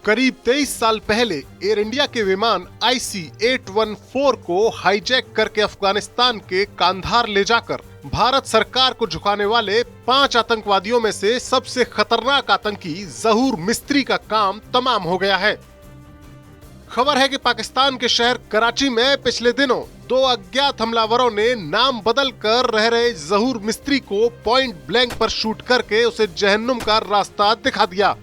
करीब 23 साल पहले एयर इंडिया के विमान IC-814 को हाईजैक करके अफगानिस्तान के कांधार ले जाकर भारत सरकार को झुकाने वाले 5 आतंकवादियों में से सबसे खतरनाक आतंकी जहूर मिस्त्री का काम तमाम हो गया है। खबर है कि पाकिस्तान के शहर कराची में पिछले दिनों 2 अज्ञात हमलावरों ने नाम बदलकर रह रहे जहूर मिस्त्री को पॉइंट ब्लैंक पर शूट करके उसे जहन्नुम का रास्ता दिखा दिया।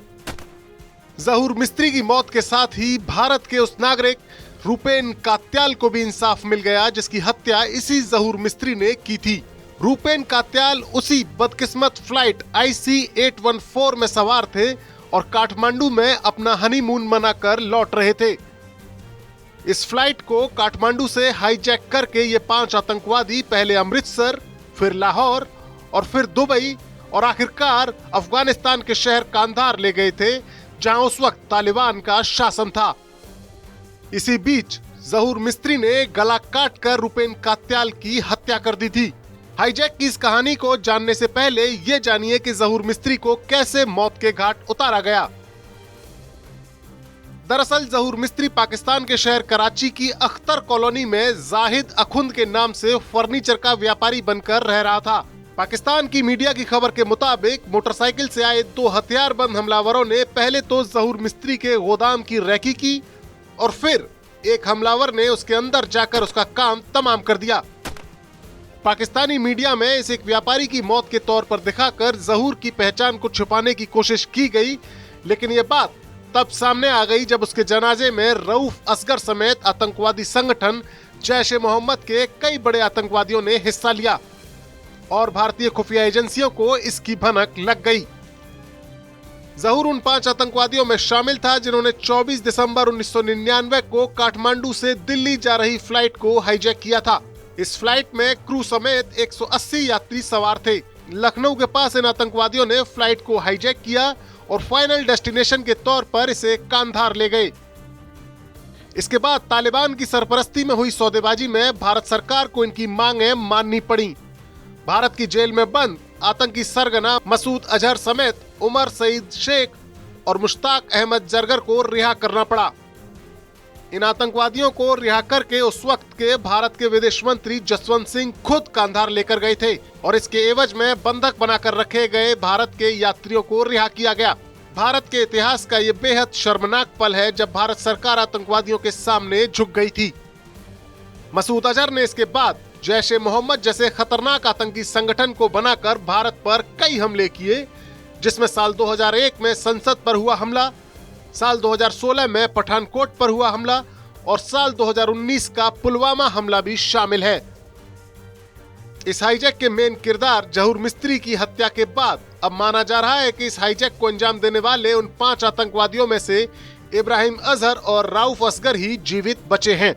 जहूर मिस्त्री की मौत के साथ ही भारत के उस नागरिक रूपेन कात्याल को भी इंसाफ मिल गया जिसकी हत्या इसी जहूर मिस्त्री ने की थी। रूपेन कात्याल उसी बदकिस्मत फ्लाइट IC-814 में सवार थे और काठमांडू में अपना हनीमून मनाकर लौट रहे थे। इस फ्लाइट को काठमांडू से हाईजैक करके ये 5 आतंकवादी पहले अमृतसर, फिर लाहौर और फिर दुबई और आखिरकार अफगानिस्तान के शहर कांधार ले गए थे जहां उस वक्त तालिबान का शासन था। इसी बीच जहूर मिस्त्री ने गला काटकर रूपेन कात्याल की हत्या कर दी थी। हाईजैक की इस कहानी को जानने से पहले ये जानिए कि जहूर मिस्त्री को कैसे मौत के घाट उतारा गया। दरअसल जहूर मिस्त्री पाकिस्तान के शहर कराची की अख्तर कॉलोनी में जाहिद अखुंद के नाम से फर्नीचर का व्यापारी बनकर रह रहा था। पाकिस्तान की मीडिया की खबर के मुताबिक मोटरसाइकिल से आए 2 हथियारबंद हमलावरों ने पहले तो जहूर मिस्त्री के गोदाम की रैकी की और फिर एक हमलावर ने उसके अंदर जाकर उसका काम तमाम कर दिया। पाकिस्तानी मीडिया में इस एक व्यापारी की मौत के तौर पर दिखाकर जहूर की पहचान को छुपाने की कोशिश की गई, लेकिन ये बात तब सामने आ गई जब उसके जनाजे में रऊफ असगर समेत आतंकवादी संगठन जैश ए मोहम्मद के कई बड़े आतंकवादियों ने हिस्सा लिया और भारतीय खुफिया एजेंसियों को इसकी भनक लग गई। जहूर उन 5 आतंकवादियों में शामिल था जिन्होंने 24 दिसंबर 1999 को काठमांडू से दिल्ली जा रही फ्लाइट को हाईजैक किया था। इस फ्लाइट में क्रू समेत 180 यात्री सवार थे। लखनऊ के पास इन आतंकवादियों ने फ्लाइट को हाईजैक किया और फाइनल डेस्टिनेशन के तौर पर इसे कांधार ले गए। इसके बाद तालिबान की सरपरस्ती में हुई सौदेबाजी में भारत सरकार को इनकी मांगें माननी पड़ी। भारत की जेल में बंद आतंकी सरगना मसूद अजहर समेत उमर सईद शेख और मुश्ताक अहमद जरगर को रिहा करना पड़ा। इन आतंकवादियों को रिहा करके उस वक्त के भारत के विदेश मंत्री जसवंत सिंह खुद कांधार लेकर गए थे और इसके एवज में बंधक बनाकर रखे गए भारत के यात्रियों को रिहा किया गया। भारत के इतिहास का ये बेहद शर्मनाक पल है जब भारत सरकार आतंकवादियों के सामने झुक गई थी। मसूद अजहर ने इसके बाद जैश ए मोहम्मद जैसे खतरनाक आतंकी संगठन को बनाकर भारत पर कई हमले किए, जिसमें साल 2001 में संसद पर हुआ हमला, साल 2016 में पठानकोट पर हुआ हमला और साल 2019 का पुलवामा हमला भी शामिल है। इस हाईजैक के मेन किरदार जहूर मिस्त्री की हत्या के बाद अब माना जा रहा है कि इस हाईजैक को अंजाम देने वाले उन 5 आतंकवादियों में से इब्राहिम अजहर और रऊफ असगर ही जीवित बचे हैं।